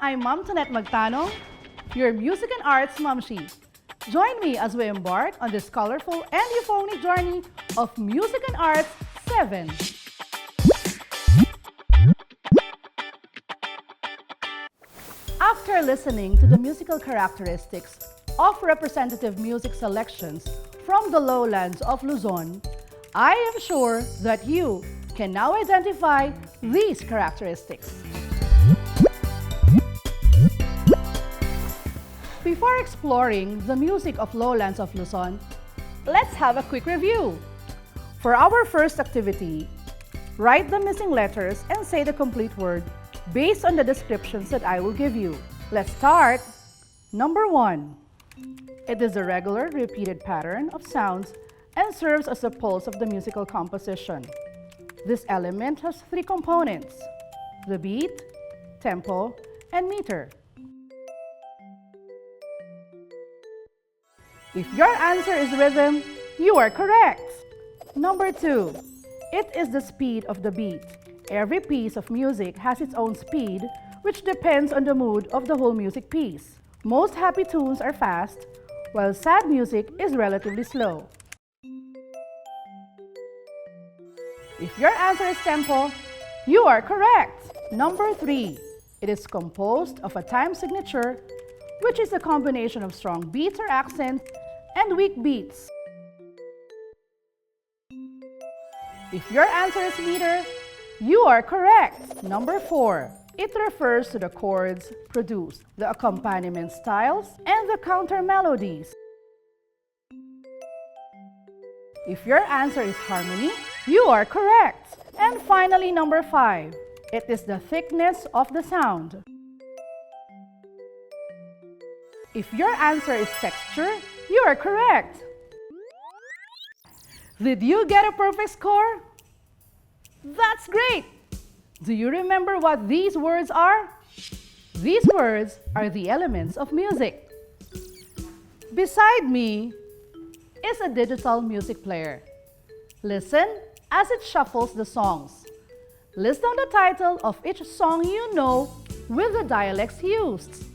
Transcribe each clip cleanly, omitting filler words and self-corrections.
I'm Ma'am Tonet Magtanong, your music and arts mamshi. Join me as we embark on this colorful and euphonic journey of Music and Arts 7. After listening to the musical characteristics of representative music selections from the lowlands of Luzon, I am sure that you can now identify these characteristics. Before exploring the music of lowlands of Luzon, let's have a quick review. For our first activity, write the missing letters and say the complete word based on the descriptions that I will give you. Let's start. Number 1. It is a regular repeated pattern of sounds and serves as a pulse of the musical composition. This element has 3 components: the beat, tempo, and meter. If your answer is rhythm, you are correct. Number 2. It is the speed of the beat. Every piece of music has its own speed, which depends on the mood of the whole music piece. Most happy tunes are fast, while sad music is relatively slow. If your answer is tempo, you are correct. Number 3. It is composed of a time signature, which is a combination of strong beats or accents and weak beats. If your answer is meter, you are correct. Number 4. It refers to the chords produced, the accompaniment styles, and the counter melodies. If your answer is harmony, you are correct. And finally, number 5. It is the thickness of the sound. If your answer is texture, you are correct. Did you get a perfect score? That's great! Do you remember what these words are? These words are the elements of music. Beside me is a digital music player. Listen as it shuffles the songs. List down the title of each song you know with the dialects used.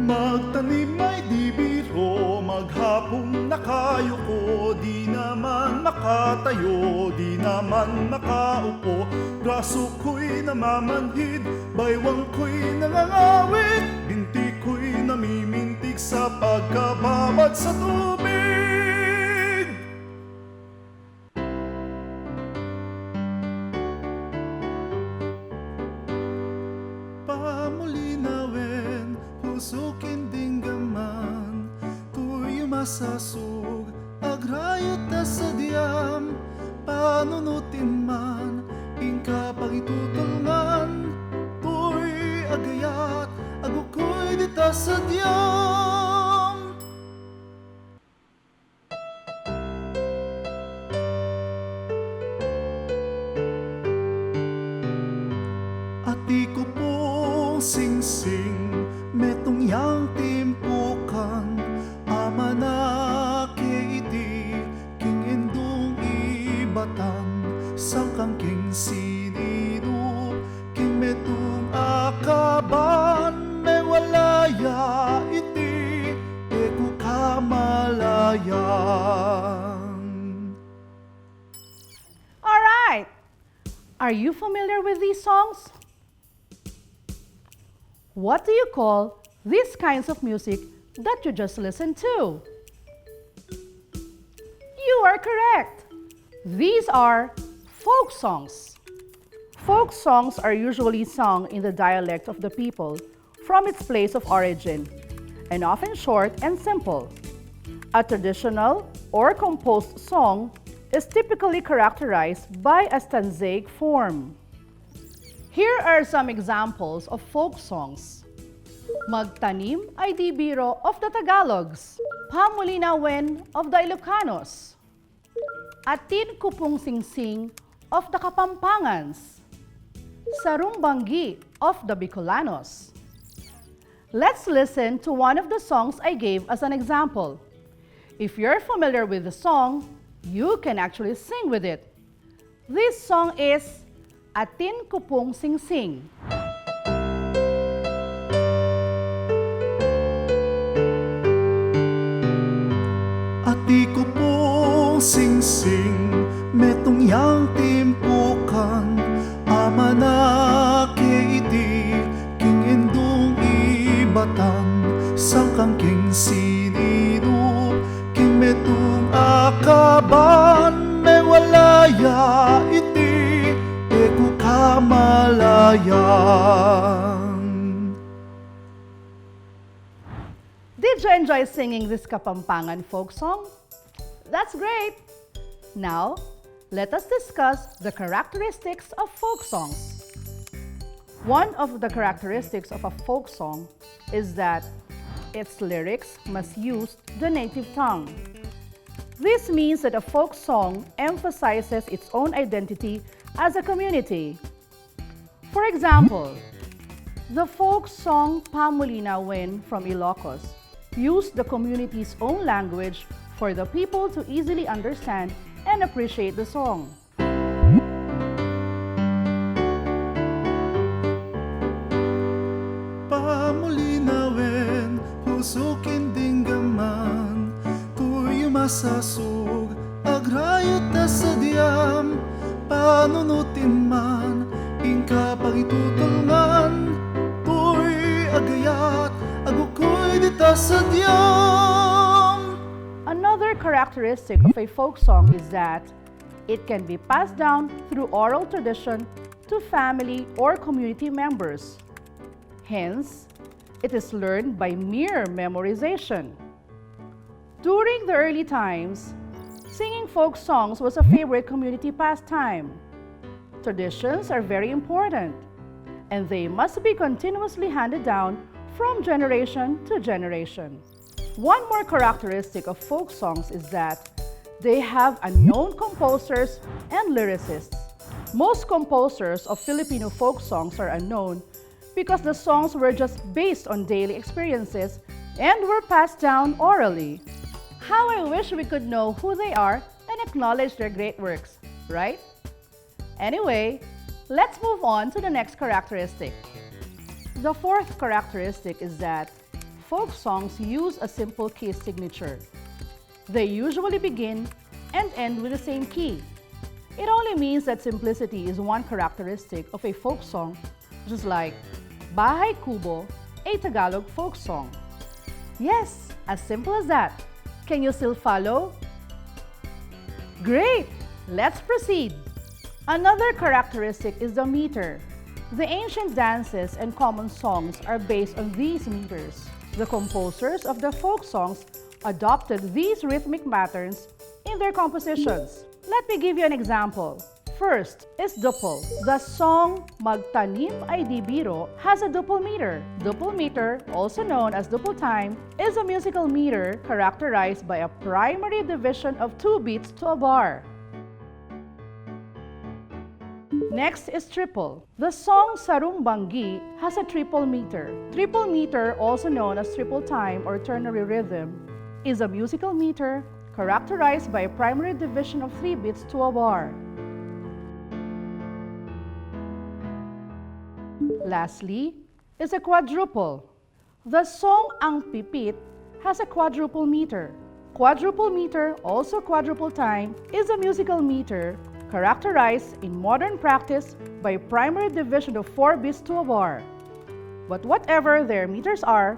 Magtanim ay di biro, maghapong nakayuko, di naman makatayo, di naman makaupo. Braso ko'y namamanhid, baywang ko'y nangangawit, binti ko'y namimintig sa pagkababad sa tubig. Pamulinawin, pusukin dinggaman, tuyo masasug, agrayot na sa diyam, panunutin man, ingka pagitutulngan, tuy agayat, agukoy dita sa diyam. Ati ko pong sing-sing, metong yang timpukan, ama na iti, king indong ibatan, sangkang king sinido, king metong akaban, may walaya iti, eko kamalayan. Alright! Are you familiar with these songs? What do you call these kinds of music that you just listened to? You are correct. These are folk songs. Folk songs are usually sung in the dialect of the people from its place of origin, and often short and simple. A traditional or composed song is typically characterized by a stanzaic form. Here are some examples of folk songs. Magtanim ay di biro of the Tagalogs, Pamulinawin of the Ilocanos, Atin Kupong Singsing of the Kapampangans, Sarumbanggi of the Bicolanos. Let's listen to one of the songs I gave as an example. If you're familiar with the song, you can actually sing with it. This song is Atin Ko Pong Singsing. Ati ko pong singsing, metong yang timpukan, ama na iti, king indong ibatan, sangkang king sinino, king metong akaban, may walaya iti, eko kamalayan. Did you enjoy singing this Kapampangan folk song? That's great! Now, let us discuss the characteristics of folk songs. One of the characteristics of a folk song is that its lyrics must use the native tongue. This means that a folk song emphasizes its own identity as a community. For example, the folk song Pamulina Win from Ilocos used the community's own language for the people to easily understand and appreciate the song. Pamulinawin, husukin dinggaman, tuyo masasug, agrayot na sa diyam, panunutin man, ingka pagitutulngan, tuy agayat, agukoy dita sa diyam. Another characteristic of a folk song is that it can be passed down through oral tradition to family or community members. Hence, it is learned by mere memorization. During the early times, singing folk songs was a favorite community pastime. Traditions are very important, and they must be continuously handed down from generation to generation. One more characteristic of folk songs is that they have unknown composers and lyricists. Most composers of Filipino folk songs are unknown because the songs were just based on daily experiences and were passed down orally. How I wish we could know who they are and acknowledge their great works, right? Anyway, let's move on to the next characteristic. The fourth characteristic is that folk songs use a simple key signature. They usually begin and end with the same key. It only means that simplicity is one characteristic of a folk song, just like Bahay Kubo, a Tagalog folk song. Yes, as simple as that. Can you still follow? Great! Let's proceed. Another characteristic is the meter. The ancient dances and common songs are based on these meters. The composers of the folk songs adopted these rhythmic patterns in their compositions. Let me give you an example. First is dupol. The song Magtanim Ay Di Biro has a dupol meter. Dupol meter, also known as dupol time, is a musical meter characterized by a primary division of 2 beats to a bar. Next is triple. The song Sarumbanggi has a triple meter. Triple meter, also known as triple time or ternary rhythm, is a musical meter characterized by a primary division of 3 beats to a bar. Lastly is a quadruple. The song Ang Pipit has a quadruple meter. Quadruple meter, also quadruple time, is a musical meter characterized in modern practice by primary division of 4 beats to a bar. But whatever their meters are,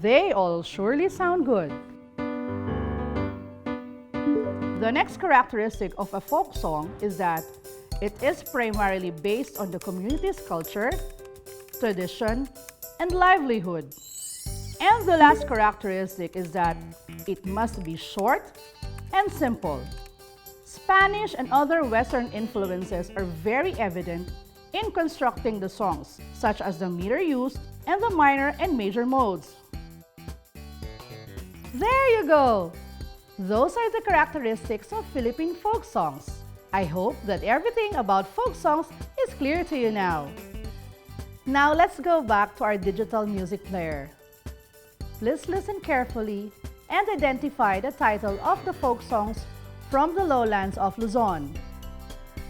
they all surely sound good. The next characteristic of a folk song is that it is primarily based on the community's culture, tradition, and livelihood. And the last characteristic is that it must be short and simple. Spanish and other Western influences are very evident in constructing the songs, such as the meter used and the minor and major modes. There you go! Those are the characteristics of Philippine folk songs. I hope that everything about folk songs is clear to you now. Now let's go back to our digital music player. Please listen carefully and identify the title of the folk songs from the lowlands of Luzon.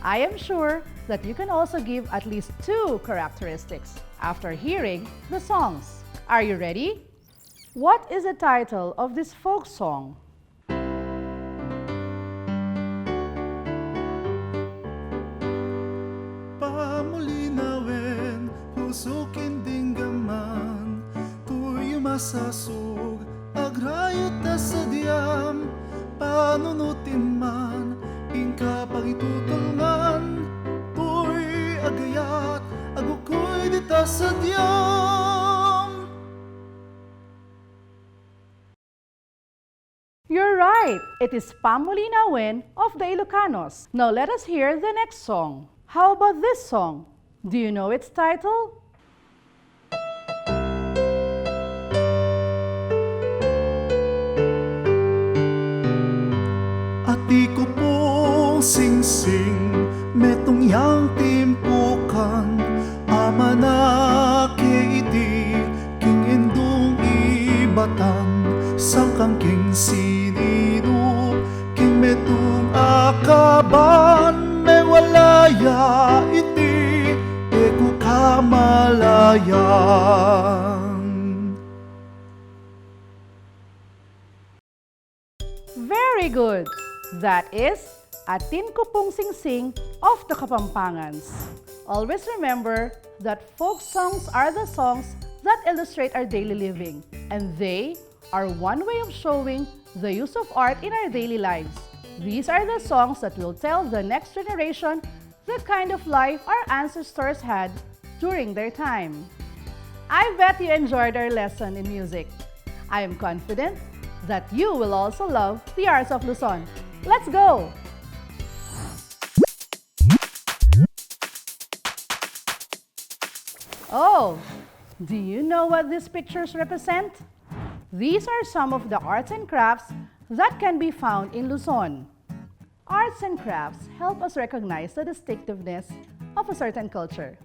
I am sure that you can also give at least 2 characteristics after hearing the songs. Are you ready? What is the title of this folk song? Pamulinawin, husukin dinggaman, tuyo masasug, agrayot ta sa diyam, panunutin man, ingka pangitutulngan, tuy agayat, agukoy di ta sa diyam. You're right! It is Pamulinawin of the Ilocanos. Now let us hear the next song. How about this song? Do you know its title? Ati ko pong sing-sing, metong yang timpukan, ama na iti, king indong ibatan, sangkang king sinino, king metong akaban, may walaya iti, eko kamalayan. Very good! That is Atin Ko Pong Sing-Sing of the Kapampangans. Always remember that folk songs are the songs that illustrate our daily living, and they are one way of showing the use of art in our daily lives. These are the songs that will tell the next generation the kind of life our ancestors had during their time. I bet you enjoyed our lesson in music. I am confident that you will also love the arts of Luzon. Let's go! Oh, do you know what these pictures represent? These are some of the arts and crafts that can be found in Luzon. Arts and crafts help us recognize the distinctiveness of a certain culture.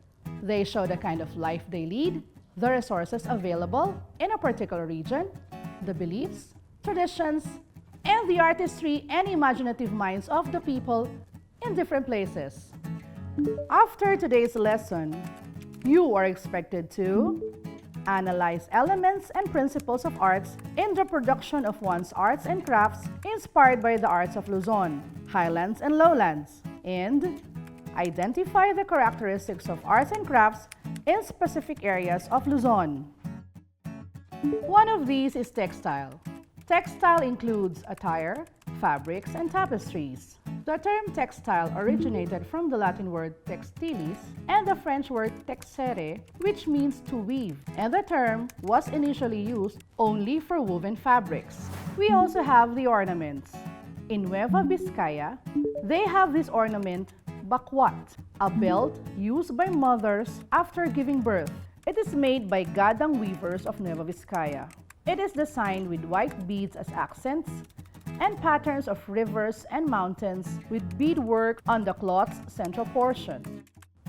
They show the kind of life they lead, the resources available in a particular region, the beliefs, traditions, and the artistry and imaginative minds of the people in different places. After today's lesson, you are expected to analyze elements and principles of arts in the production of one's arts and crafts inspired by the arts of Luzon, Highlands, and Lowlands, and identify the characteristics of arts and crafts in specific areas of Luzon. One of these is textile. Textile includes attire, fabrics, and tapestries. The term textile originated from the Latin word textilis and the French word texere, which means to weave, and the term was initially used only for woven fabrics. We also have the ornaments. In Nueva Vizcaya, they have this ornament, bakwat, a belt used by mothers after giving birth. It is made by gadang weavers of Nueva Vizcaya. It is designed with white beads as accents and patterns of rivers and mountains with beadwork on the cloth's central portion.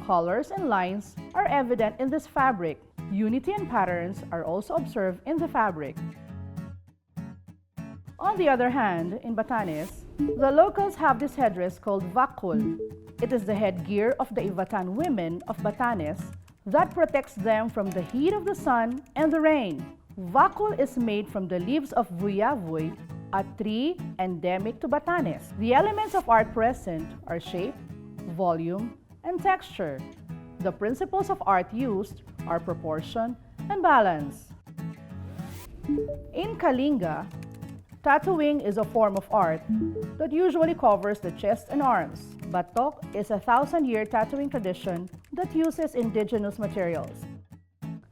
Colors and lines are evident in this fabric. Unity and patterns are also observed in the fabric. On the other hand, in Batanes, the locals have this headdress called vakul. It is the headgear of the Ivatan women of Batanes that protects them from the heat of the sun and the rain. Vakul is made from the leaves of vuyavuy, a tree endemic to Batanes. The elements of art present are shape, volume, and texture. The principles of art used are proportion and balance. In Kalinga, tattooing is a form of art that usually covers the chest and arms. Batok is a 1,000-year tattooing tradition that uses indigenous materials.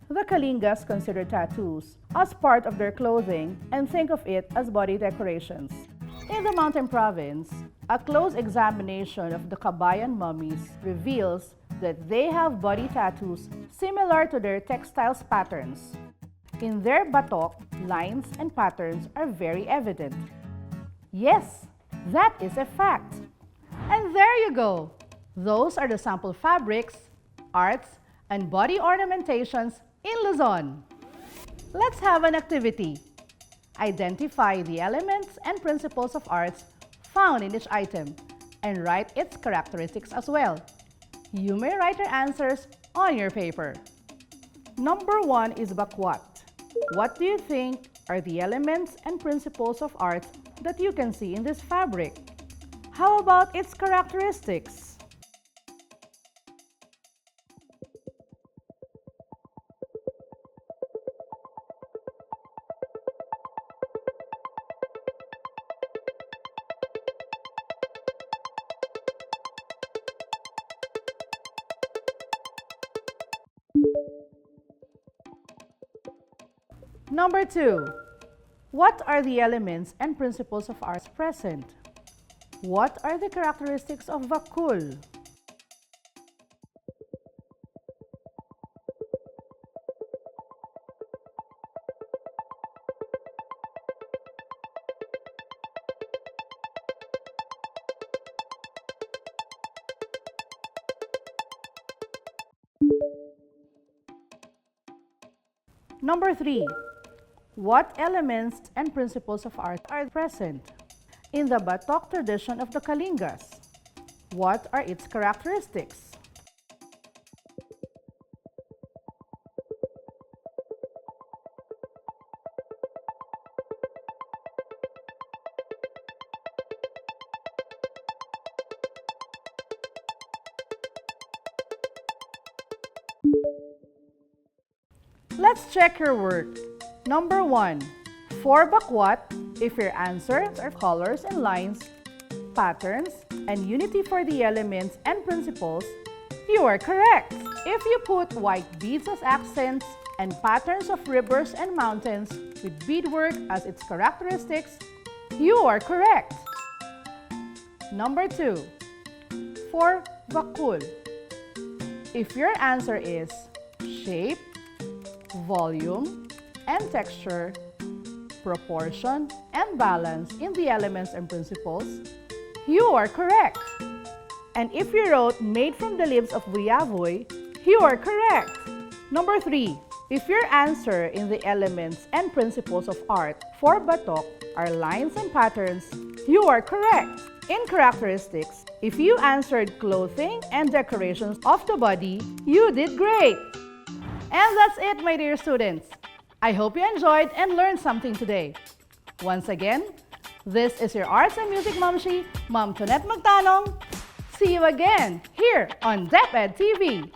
The Kalingas consider tattoos as part of their clothing and think of it as body decorations. In the Mountain Province, a close examination of the Kabayan mummies reveals that they have body tattoos similar to their textiles patterns. In their batok, lines and patterns are very evident. Yes, that is a fact. And there you go. Those are the sample fabrics, arts, and body ornamentations in Luzon. Let's have an activity. Identify the elements and principles of arts found in each item and write its characteristics as well. You may write your answers on your paper. Number 1 is bakwat. What do you think are the elements and principles of art that you can see in this fabric? How about its characteristics? Number 2. What are the elements and principles of art present? What are the characteristics of vakul? Number 3. What elements and principles of art are present in the batok tradition of the Kalingas? What are its characteristics? Let's check your work. Number 1. For bakwat, if your answers are colors and lines, patterns, and unity for the elements and principles, you are correct. If you put white beads as accents and patterns of rivers and mountains with beadwork as its characteristics, you are correct. Number 2. For vakul, if your answer is shape, volume, and texture, proportion, and balance in the elements and principles, you are correct. And if you wrote made from the leaves of Vuyavoy, you are correct. Number 3. If your answer in the elements and principles of art for batok are lines and patterns, you are correct. In characteristics, if you answered clothing and decorations of the body, you did great. And that's it, my dear students. I hope you enjoyed and learned something today. Once again, this is your Arts and Music Momshi, Ma'am Tonet Magtanong. See you again here on DepEd TV.